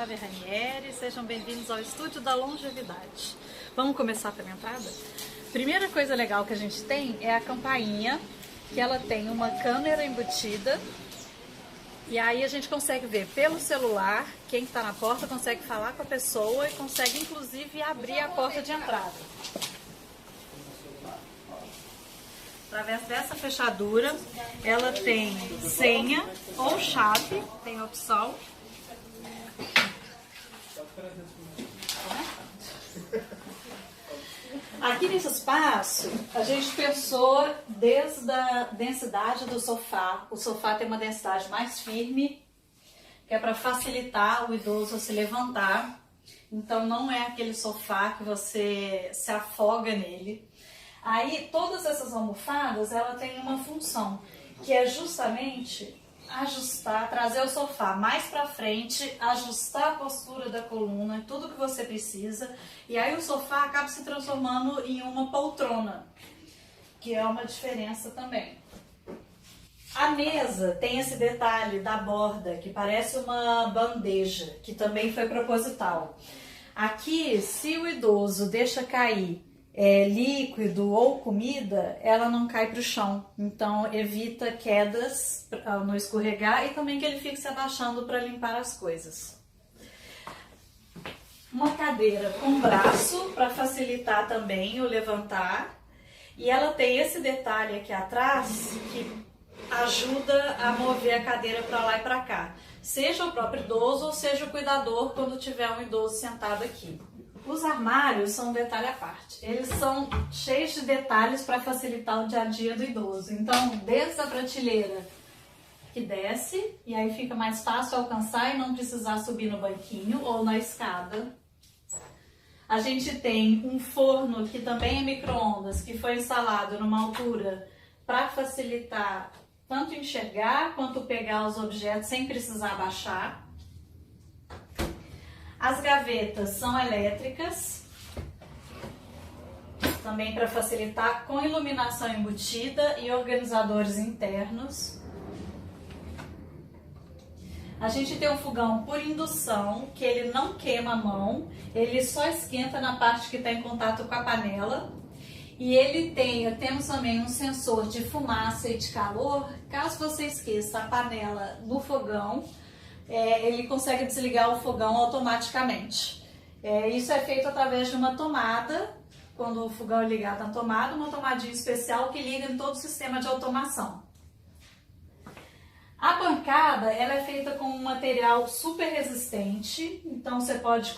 Flávia Ranieri, sejam bem-vindos ao Estúdio da Longevidade. Vamos começar pela entrada? Primeira coisa legal que a gente tem é a campainha, que ela tem uma câmera embutida, e aí a gente consegue ver pelo celular, quem está na porta consegue falar com a pessoa e consegue inclusive abrir a porta de entrada. Através dessa fechadura, ela tem senha ou chave, tem opção. Aqui nesse espaço, a gente pensou desde a densidade do sofá. O sofá tem uma densidade mais firme, que é para facilitar o idoso a se levantar. Então não é aquele sofá que você se afoga nele. Aí todas essas almofadas, ela tem uma função, que é justamente ajustar, trazer o sofá mais para frente, ajustar a postura da coluna, tudo que você precisa, e aí o sofá acaba se transformando em uma poltrona, que é uma diferença também. A mesa tem esse detalhe da borda, que parece uma bandeja, que também foi proposital. Aqui, se o idoso deixa cair líquido ou comida, ela não cai para o chão, então evita quedas no escorregar e também que ele fique se abaixando para limpar as coisas. Uma cadeira com braço para facilitar também o levantar, e ela tem esse detalhe aqui atrás que ajuda a mover a cadeira para lá e para cá, seja o próprio idoso ou seja o cuidador quando tiver um idoso sentado aqui. Os armários são um detalhe à parte. Eles são cheios de detalhes para facilitar o dia a dia do idoso. Então, desde a prateleira que desce, e aí fica mais fácil alcançar e não precisar subir no banquinho ou na escada. A gente tem um forno que também é micro-ondas, que foi instalado numa altura para facilitar tanto enxergar quanto pegar os objetos sem precisar abaixar. As gavetas são elétricas, também para facilitar, com iluminação embutida e organizadores internos. A gente tem um fogão por indução, que ele não queima a mão, ele só esquenta na parte que está em contato com a panela. E temos também um sensor de fumaça e de calor, caso você esqueça a panela no fogão, ele consegue desligar o fogão automaticamente. Isso é feito através de uma tomada, quando o fogão é ligado na tomada, uma tomadinha especial que liga em todo o sistema de automação. A bancada ela é feita com um material super resistente, então você pode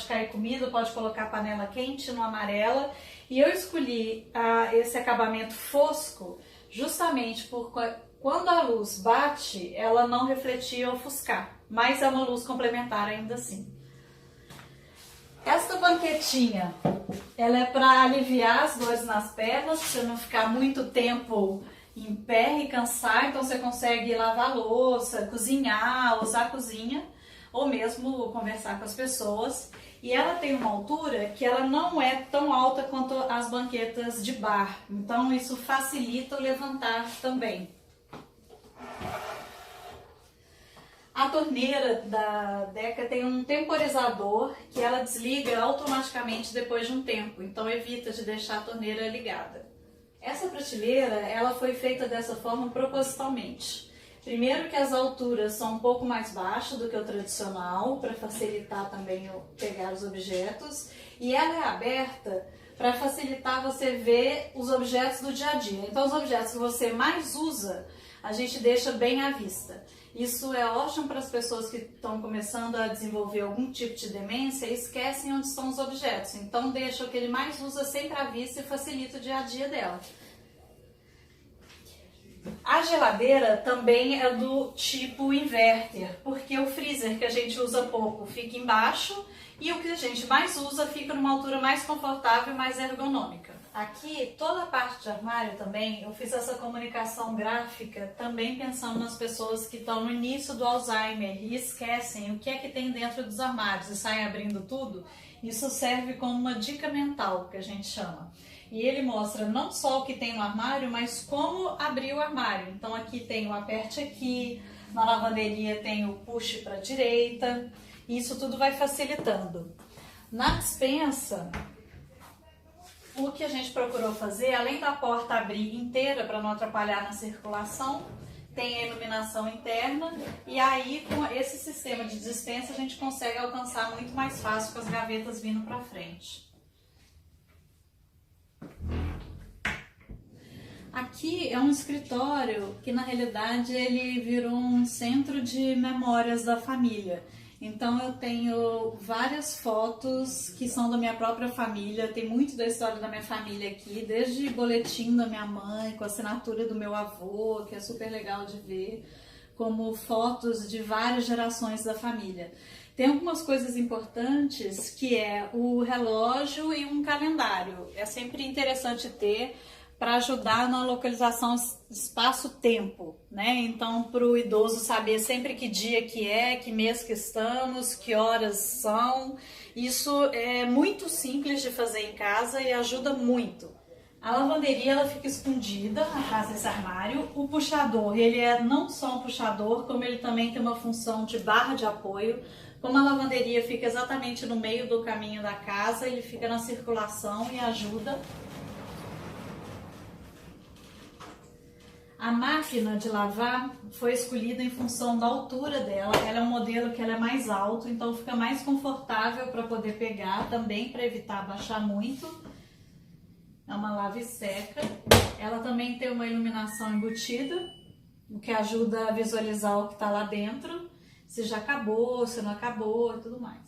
cair comida, pode colocar panela quente no amarela, e eu escolhi esse acabamento fosco justamente por quando a luz bate, ela não refletir ou ofuscar, mas é uma luz complementar ainda assim. Esta banquetinha, ela é para aliviar as dores nas pernas, para você não ficar muito tempo em pé e cansar, então você consegue lavar louça, cozinhar, usar a cozinha, ou mesmo conversar com as pessoas. E ela tem uma altura que ela não é tão alta quanto as banquetas de bar, então isso facilita o levantar também. A torneira da Deca tem um temporizador que ela desliga automaticamente depois de um tempo, então evita de deixar a torneira ligada. Essa prateleira ela foi feita dessa forma propositalmente. Primeiro que as alturas são um pouco mais baixas do que o tradicional, para facilitar também pegar os objetos, e ela é aberta para facilitar você ver os objetos do dia a dia. Então os objetos que você mais usa, a gente deixa bem à vista. Isso é ótimo para as pessoas que estão começando a desenvolver algum tipo de demência e esquecem onde estão os objetos. Então deixa o que ele mais usa sempre à vista e facilita o dia a dia dela. A geladeira também é do tipo inverter, porque o freezer que a gente usa pouco fica embaixo e o que a gente mais usa fica numa altura mais confortável e mais ergonômica. Aqui, toda a parte de armário também, eu fiz essa comunicação gráfica também pensando nas pessoas que estão no início do Alzheimer e esquecem o que é que tem dentro dos armários e saem abrindo tudo. Isso serve como uma dica mental, que a gente chama. E ele mostra não só o que tem no armário, mas como abrir o armário. Então aqui tem o aperte aqui, na lavanderia tem o puxe para a direita. Isso tudo vai facilitando. Na despensa, o que a gente procurou fazer, além da porta abrir inteira para não atrapalhar na circulação, tem a iluminação interna, e aí com esse sistema de dispensa a gente consegue alcançar muito mais fácil com as gavetas vindo para frente. Aqui é um escritório que na realidade ele virou um centro de memórias da família. Então eu tenho várias fotos que são da minha própria família, tem muito da história da minha família aqui, desde boletim da minha mãe, com a assinatura do meu avô, que é super legal de ver, como fotos de várias gerações da família. Tem algumas coisas importantes, que é o relógio e um calendário. É sempre interessante ter para ajudar na localização espaço-tempo, né? Então, para o idoso saber sempre que dia que é, que mês que estamos, que horas são. Isso é muito simples de fazer em casa e ajuda muito. A lavanderia ela fica escondida atrás desse armário. O puxador, ele é não só um puxador, como ele também tem uma função de barra de apoio. Como a lavanderia fica exatamente no meio do caminho da casa, ele fica na circulação e ajuda. A máquina de lavar foi escolhida em função da altura dela. Ela é um modelo que ela é mais alto, então fica mais confortável para poder pegar, também para evitar baixar muito. É uma lava e seca. Ela também tem uma iluminação embutida, o que ajuda a visualizar o que está lá dentro, se já acabou, se não acabou e tudo mais.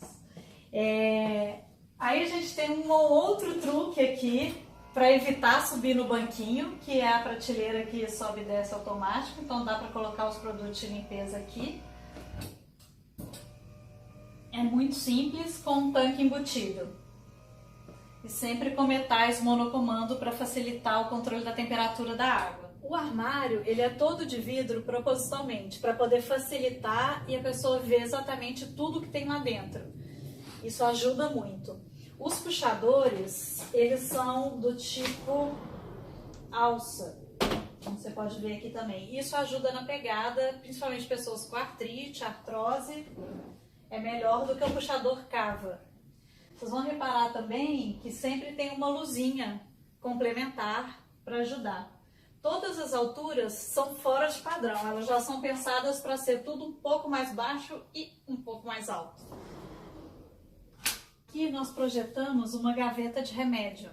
Aí a gente tem um outro truque aqui, para evitar subir no banquinho, que é a prateleira que sobe e desce automático, então dá para colocar os produtos de limpeza aqui. É muito simples, com um tanque embutido. E sempre com metais monocomando para facilitar o controle da temperatura da água. O armário, ele é todo de vidro propositalmente, para poder facilitar e a pessoa ver exatamente tudo que tem lá dentro. Isso ajuda muito. Os puxadores, eles são do tipo alça, como você pode ver aqui também. Isso ajuda na pegada, principalmente pessoas com artrite, artrose, é melhor do que o puxador cava. Vocês vão reparar também que sempre tem uma luzinha complementar para ajudar. Todas as alturas são fora de padrão, elas já são pensadas para ser tudo um pouco mais baixo e um pouco mais alto. Aqui nós projetamos uma gaveta de remédio.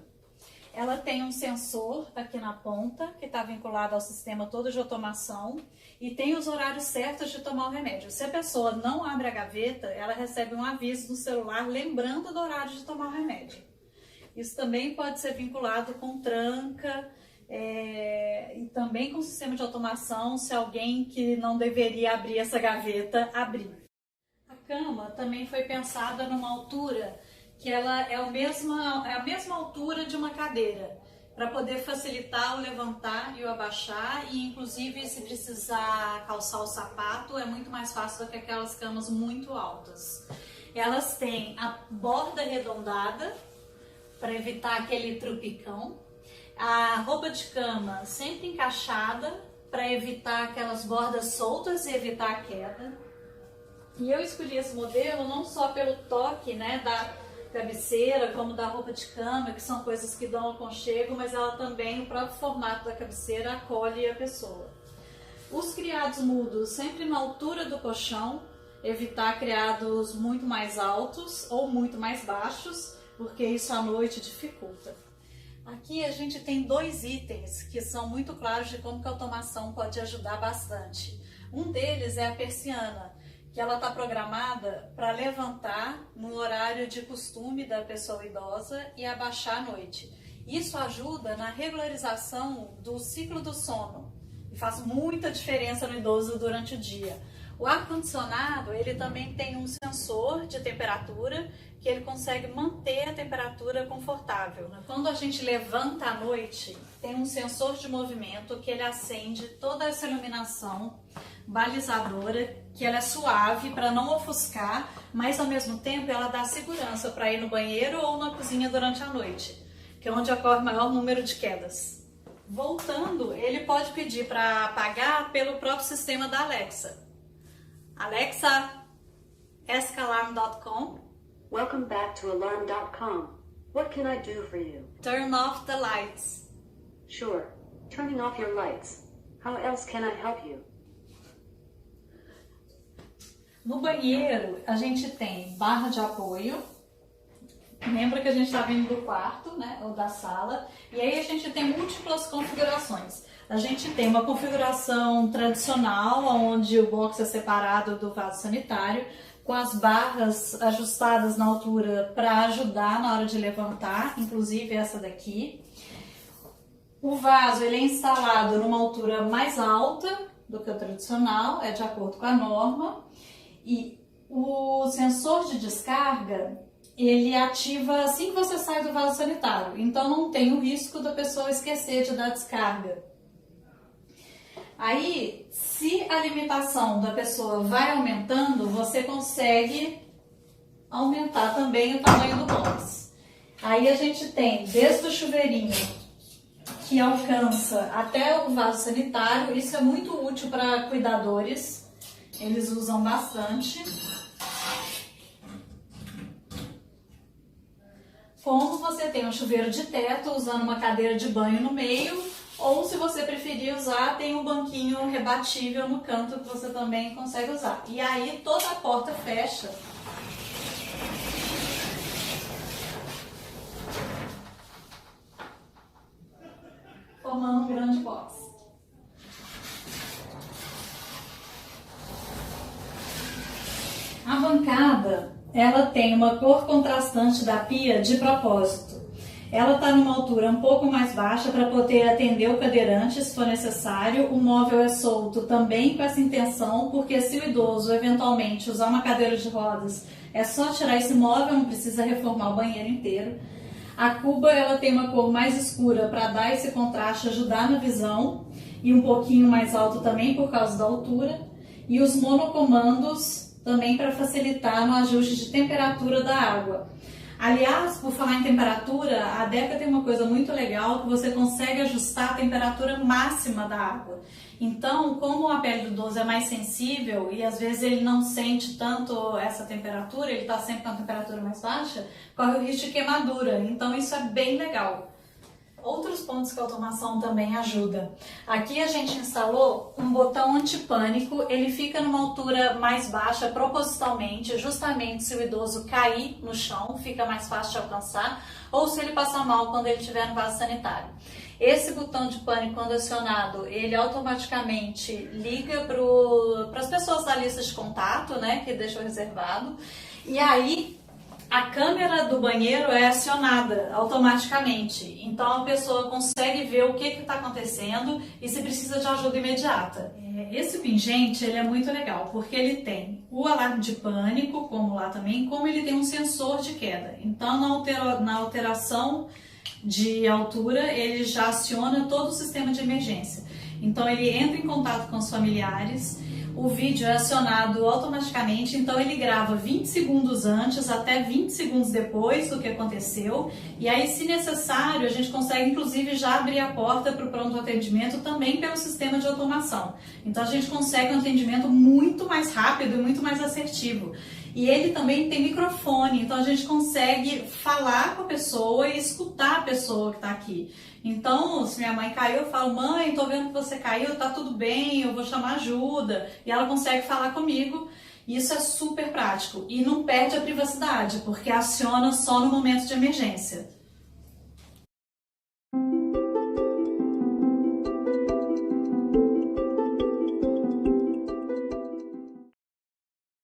Ela tem um sensor aqui na ponta, que está vinculado ao sistema todo de automação, e tem os horários certos de tomar o remédio. Se a pessoa não abre a gaveta, ela recebe um aviso no celular lembrando do horário de tomar o remédio. Isso também pode ser vinculado com tranca e também com o sistema de automação, se alguém que não deveria abrir essa gaveta, abrir. A cama também foi pensada numa altura que ela é a mesma altura de uma cadeira, para poder facilitar o levantar e o abaixar, e inclusive se precisar calçar o sapato é muito mais fácil do que aquelas camas muito altas. Elas têm a borda arredondada para evitar aquele trupicão, a roupa de cama sempre encaixada para evitar aquelas bordas soltas e evitar a queda. E eu escolhi esse modelo não só pelo toque, né, da cabeceira, como da roupa de cama, que são coisas que dão aconchego, mas ela também, o próprio formato da cabeceira, acolhe a pessoa. Os criados mudos sempre na altura do colchão, evitar criados muito mais altos ou muito mais baixos, porque isso à noite dificulta. Aqui a gente tem dois itens que são muito claros de como que a automação pode ajudar bastante. Um deles é a persiana, que ela está programada para levantar no horário de costume da pessoa idosa e abaixar à noite. Isso ajuda na regularização do ciclo do sono e faz muita diferença no idoso durante o dia. O ar-condicionado, ele também tem um sensor de temperatura que ele consegue manter a temperatura confortável. Quando a gente levanta à noite, tem um sensor de movimento que ele acende toda essa iluminação balizadora, que ela é suave para não ofuscar, mas ao mesmo tempo ela dá segurança para ir no banheiro ou na cozinha durante a noite, que é onde ocorre o maior número de quedas. Voltando, ele pode pedir para apagar pelo próprio sistema da Alexa. Alexa, askalarm.com. Welcome back to alarm.com. What can I do for you? Turn off the lights. Sure. Turning off your lights. How else can I help you? No banheiro, a gente tem barra de apoio. Lembra que a gente está vindo do quarto, né, ou da sala. E aí a gente tem múltiplas configurações. A gente tem uma configuração tradicional, onde o box é separado do vaso sanitário, com as barras ajustadas na altura para ajudar na hora de levantar, inclusive essa daqui. O vaso ele é instalado numa altura mais alta do que o tradicional, é de acordo com a norma. E o sensor de descarga, ele ativa assim que você sai do vaso sanitário. Então não tem o risco da pessoa esquecer de dar descarga. Aí, se a limitação da pessoa vai aumentando, você consegue aumentar também o tamanho do box. Aí a gente tem desde o chuveirinho, que alcança até o vaso sanitário. Isso é muito útil para cuidadores, eles usam bastante. Como você tem um chuveiro de teto usando uma cadeira de banho no meio, ou se você preferir usar, tem um banquinho rebatível no canto que você também consegue usar. E aí toda a porta fecha. Formando um grande box. A bancada, ela tem uma cor contrastante da pia de propósito. Ela está numa altura um pouco mais baixa para poder atender o cadeirante se for necessário. O móvel é solto também com essa intenção, porque se o idoso eventualmente usar uma cadeira de rodas, é só tirar esse móvel, não precisa reformar o banheiro inteiro. A cuba ela tem uma cor mais escura para dar esse contraste, ajudar na visão, e um pouquinho mais alto também por causa da altura. E os monocomandos também para facilitar no ajuste de temperatura da água. Aliás, por falar em temperatura, a Deca tem uma coisa muito legal que você consegue ajustar a temperatura máxima da água. Então, como a pele do idoso é mais sensível e às vezes ele não sente tanto essa temperatura, ele está sempre com a temperatura mais baixa, corre o risco de queimadura. Então, isso é bem legal. Outros pontos que a automação também ajuda. Aqui a gente instalou um botão antipânico, ele fica numa altura mais baixa propositalmente, justamente se o idoso cair no chão, fica mais fácil de alcançar, ou se ele passar mal quando ele estiver no vaso sanitário. Esse botão de pânico, quando acionado, ele automaticamente liga para as pessoas da lista de contato, né, que deixou reservado, e aí a câmera do banheiro é acionada automaticamente, então a pessoa consegue ver o que está acontecendo e se precisa de ajuda imediata. Esse pingente ele é muito legal, porque ele tem o alarme de pânico, como lá também, como ele tem um sensor de queda. Então na alteração de altura ele já aciona todo o sistema de emergência. Então ele entra em contato com os familiares. O vídeo é acionado automaticamente, então ele grava 20 segundos antes até 20 segundos depois do que aconteceu. E aí, se necessário, a gente consegue inclusive já abrir a porta para o pronto atendimento também pelo sistema de automação. Então a gente consegue um atendimento muito mais rápido e muito mais assertivo. E ele também tem microfone, então a gente consegue falar com a pessoa e escutar a pessoa que está aqui. Então, se minha mãe caiu, eu falo, mãe, tô vendo que você caiu, tá tudo bem, eu vou chamar ajuda. E ela consegue falar comigo. Isso é super prático. E não perde a privacidade, porque aciona só no momento de emergência.